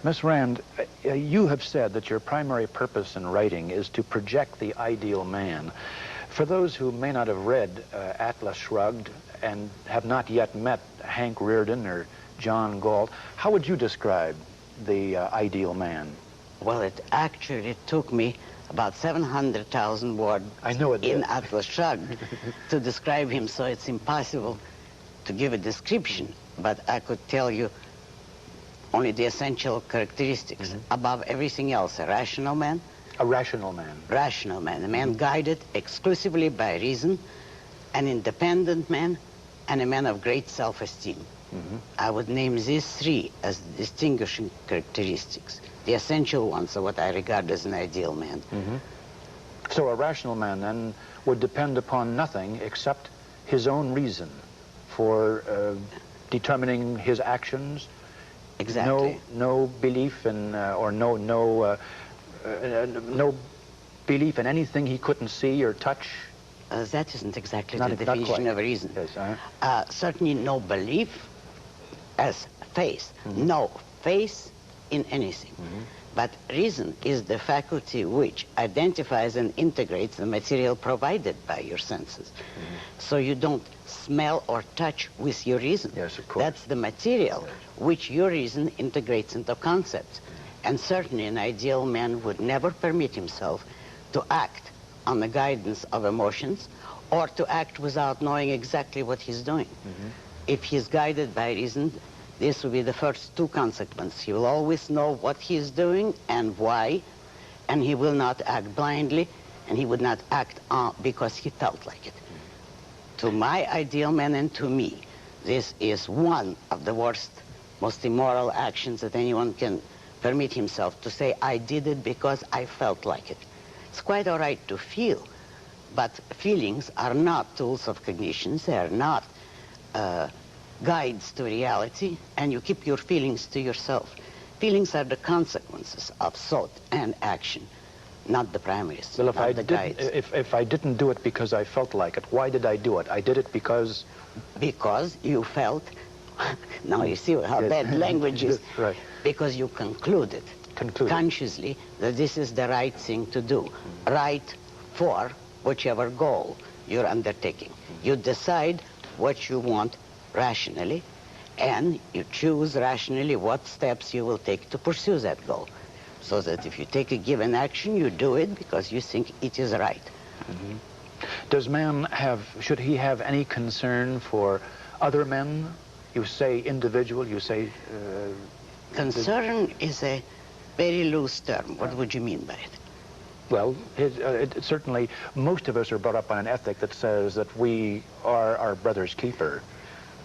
Miss Rand, you have said that your primary purpose in writing is to project the ideal man. For those who may not have read Atlas Shrugged and have not yet met Hank Rearden or John Galt, how would you describe the ideal man? Well, it actually took me about 700,000 words in Atlas Shrugged to describe him, so it's impossible to give a description. But I could tell you only the essential characteristics. Above everything else, a rational man. A rational man. Rational man, a man guided exclusively by reason, an independent man, and a man of great self-esteem. I would name these three as distinguishing characteristics, the essential ones of what I regard as an ideal man. So a rational man then would depend upon nothing except his own reason for determining his actions. Exactly. No belief in, or no belief in anything he couldn't see or touch. That isn't exactly the definition of reason. Yes, certainly no belief as faith. No faith in anything. But reason is the faculty which identifies and integrates the material provided by your senses. So you don't smell or touch with your reason. Yes, of course. That's the material which your reason integrates into concepts. And certainly an ideal man would never permit himself to act on the guidance of emotions or to act without knowing exactly what he's doing. If he's guided by reason, this will be the first two consequences. He will always know what he is doing and why, and he will not act blindly, and he would not act because he felt like it. To my ideal man and to me, this is one of the worst, most immoral actions that anyone can permit himself to say, I did it because I felt like it. It's quite all right to feel, but feelings are not tools of cognition. They are not guides to reality, and you keep your feelings to yourself. Feelings are the consequences of thought and action, not the primaries. Well, if I didn't do it because I felt like it, why did I do it? I did it because... Because you felt... Now you see how bad language is. Right. Because you concluded consciously that this is the right thing to do. Right for whichever goal you're undertaking. You decide what you want rationally, and you choose rationally what steps you will take to pursue that goal. So that if you take a given action, you do it because you think it is right. Does man should he have any concern for other men? You say individual, you say... concern is a very loose term. What would you mean by it? Well, certainly most of us are brought up on an ethic that says that we are our brother's keeper.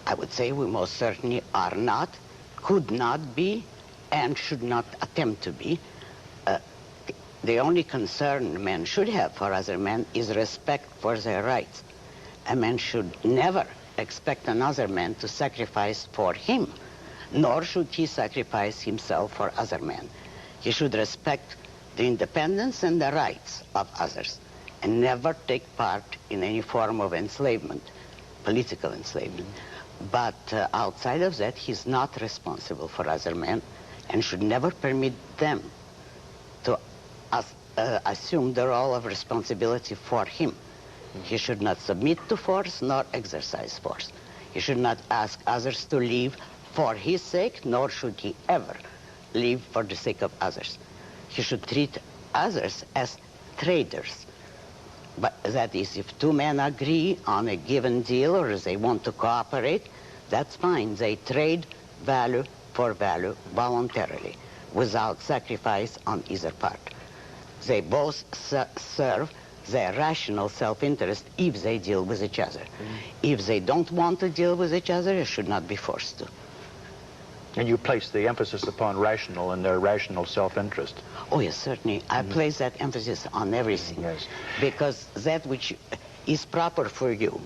I would say we most certainly are not, could not be, and should not attempt to be. The only concern men should have for other men is respect for their rights. A man should never expect another man to sacrifice for him, nor should he sacrifice himself for other men. He should respect the independence and the rights of others, and never take part in any form of enslavement, political enslavement. But outside of that, he's not responsible for other men and should never permit them to assume the role of responsibility for him. He should not submit to force nor exercise force. He should not ask others to leave for his sake, nor should he ever leave for the sake of others. He should treat others as traders. But that is, if two men agree on a given deal or they want to cooperate, that's fine. They trade value for value voluntarily, without sacrifice on either part. They both serve their rational self-interest if they deal with each other. If they don't want to deal with each other, they should not be forced to. And you place the emphasis upon rational and their rational self-interest. Oh, yes, certainly. I place that emphasis on everything. Yes. Because that which is proper for you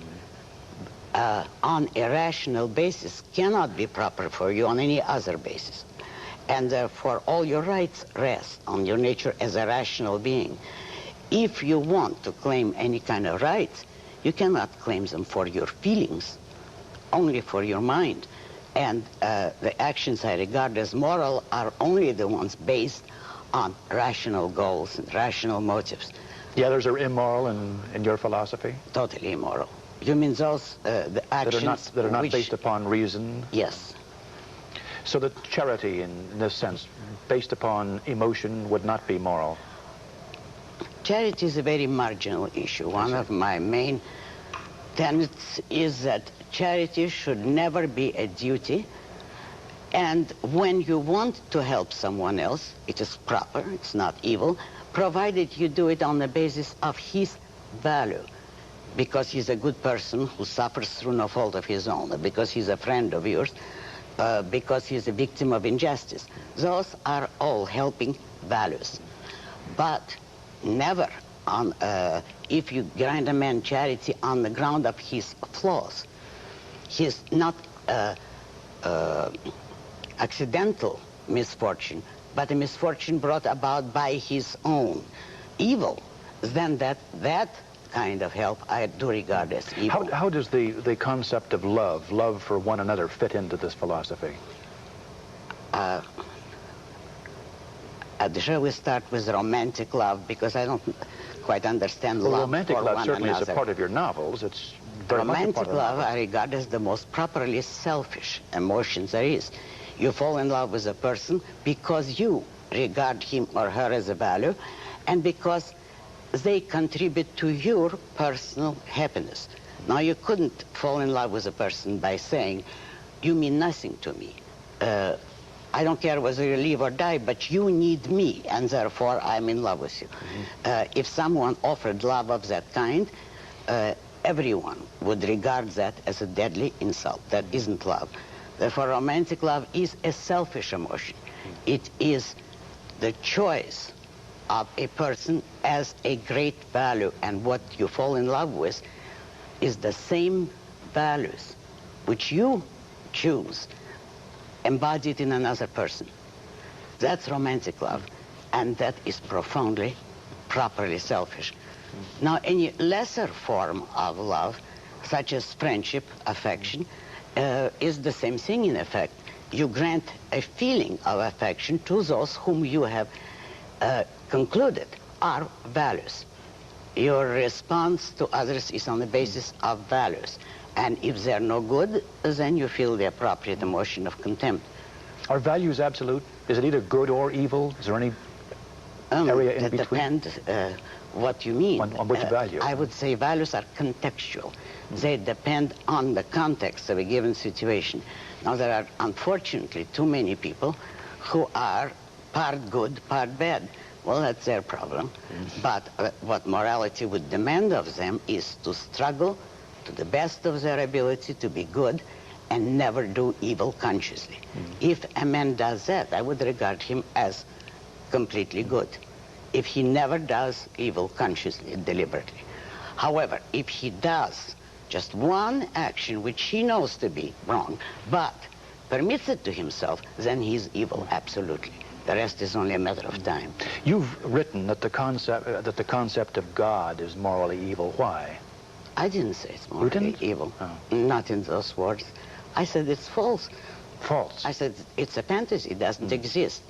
on a rational basis cannot be proper for you on any other basis. And therefore, all your rights rest on your nature as a rational being. If you want to claim any kind of rights, you cannot claim them for your feelings, only for your mind. And the actions I regard as moral are only the ones based on rational goals and rational motives. The others are immoral in your philosophy? Totally immoral. You mean those the actions that are not based upon reason? Yes. So that charity, in this sense, based upon emotion, would not be moral? Charity is a very marginal issue. One of my main tenets is that charity should never be a duty, and when you want to help someone else, it is proper, it's not evil, provided you do it on the basis of his value, because he's a good person who suffers through no fault of his own, because he's a friend of yours, because he's a victim of injustice. Those are all helping values. But never on, if you grant a man charity on the ground of his flaws, his not accidental misfortune, but a misfortune brought about by his own evil, then that kind of help I do regard as evil. How does the concept of love for one another, fit into this philosophy? Shall we start with romantic love, because I don't quite understand love romantic for love one certainly another. is a part of your novels. It's very much a Romantic part of love the I regard as the most properly selfish emotion there is. You fall in love with a person because you regard him or her as a value, and because they contribute to your personal happiness. Now, you couldn't fall in love with a person by saying, you mean nothing to me. I don't care whether you live or die, but you need me, and therefore I'm in love with you. If someone offered love of that kind, everyone would regard that as a deadly insult. That isn't love. Therefore, romantic love is a selfish emotion. It is the choice of a person as a great value, and what you fall in love with is the same values which you choose embodied in another person. That's romantic love, and that is profoundly, properly selfish. Now, any lesser form of love, such as friendship, affection, is the same thing in effect. You grant a feeling of affection to those whom you have concluded are values. Your response to others is on the basis of values. And if they're no good, then you feel the appropriate emotion of contempt. Are values absolute? Is it either good or evil? Is there any area in that between? Depends what you mean. On which value? I would say values are contextual. They depend on the context of a given situation. Now, there are unfortunately too many people who are part good, part bad. Well, that's their problem. But what morality would demand of them is to struggle to the best of their ability to be good and never do evil consciously. If a man does that, I would regard him as completely good. If he never does evil consciously, deliberately. However, if he does just one action which he knows to be wrong, but permits it to himself, then he's evil, absolutely. The rest is only a matter of time. You've written that the concept of God is morally evil. Why? I didn't say it's morally evil. Oh. Not in those words. I said it's false. False. I said it's a fantasy. It doesn't exist.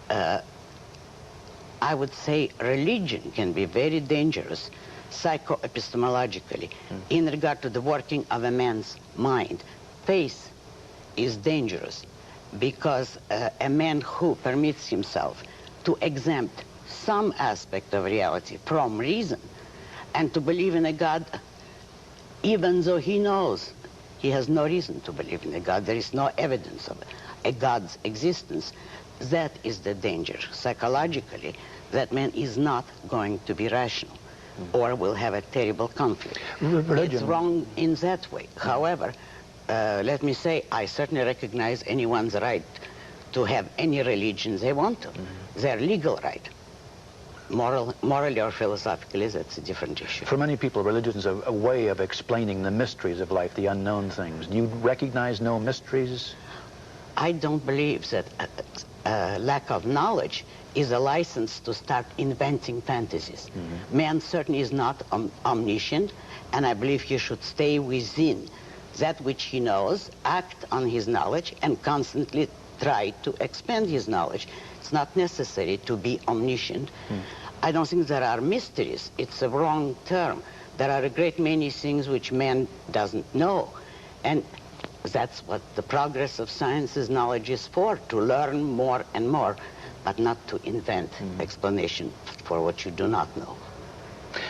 I would say religion can be very dangerous psycho-epistemologically in regard to the working of a man's mind. Faith is dangerous because a man who permits himself to exempt some aspect of reality from reason and to believe in a God even though he knows he has no reason to believe in a God, there is no evidence of a God's existence, that is the danger. Psychologically, that man is not going to be rational or will have a terrible conflict. Religion. It's wrong in that way. However, let me say, I certainly recognize anyone's right to have any religion they want to. Their legal right. Morally or philosophically, that's a different issue. For many people, religion is a way of explaining the mysteries of life, the unknown things. Do you recognize no mysteries? I don't believe that lack of knowledge is a license to start inventing fantasies. Man certainly is not omniscient, and I believe he should stay within that which he knows, act on his knowledge, and constantly try to expand his knowledge. It's not necessary to be omniscient. I don't think there are mysteries. It's a wrong term. There are a great many things which man doesn't know. And that's what the progress of science's knowledge is for, to learn more and more, but not to invent explanation for what you do not know.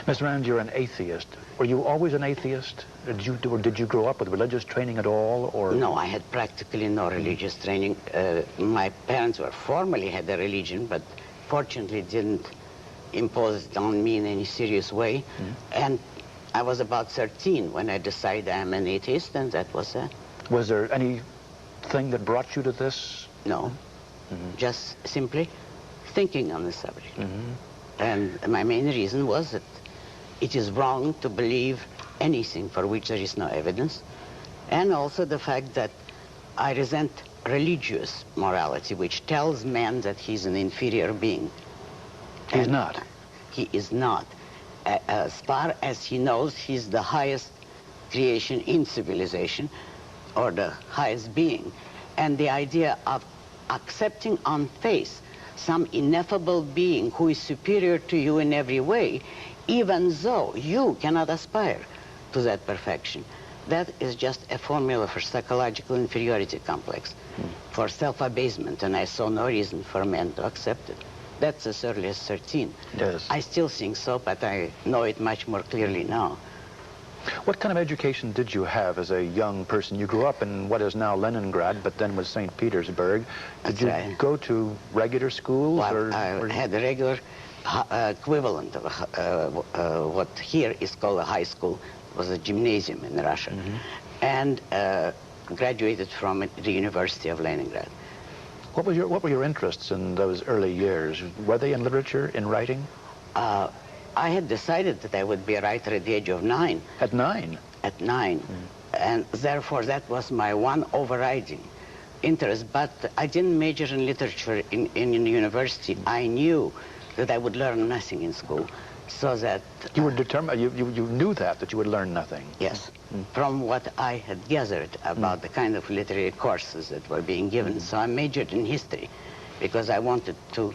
Ms. Rand, you're an atheist. Were you always an atheist? Or did you grow up with religious training at all? Or No, I had practically no religious training. My parents were formally had a religion, but fortunately didn't impose it on me in any serious way. And I was about 13 when I decided I'm an atheist, and that was it. Was there anything that brought you to this? No, just simply thinking on the subject. And my main reason was that it is wrong to believe anything for which there is no evidence, and also the fact that I resent religious morality, which tells man that he's an inferior being. He's not. He is not. As far as he knows, he's the highest creation in civilization, or the highest being. And the idea of accepting on faith some ineffable being who is superior to you in every way, even though you cannot aspire to that perfection, that is just a formula for psychological inferiority complex, for self-abasement, and I saw no reason for men to accept it. That's as early as 13. Yes. I still think so, but I know it much more clearly now. What kind of education did you have as a young person? You grew up in what is now Leningrad, but then was St. Petersburg. Did you go to regular schools? Well, I had a regular equivalent of what here is called a high school. It was a gymnasium in Russia. And graduated from the University of Leningrad. What were your interests in those early years? Were they in literature, in writing? I had decided that I would be a writer at the age of 9. At 9? At 9. And therefore, that was my one overriding interest. But I didn't major in literature in university. I knew that I would learn nothing in school. So that... You were determined, you knew that you would learn nothing. Yes. From what I had gathered about the kind of literary courses that were being given. So I majored in history because I wanted to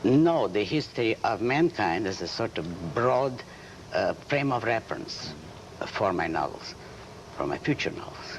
know the history of mankind as a sort of broad frame of reference for my novels, for my future novels.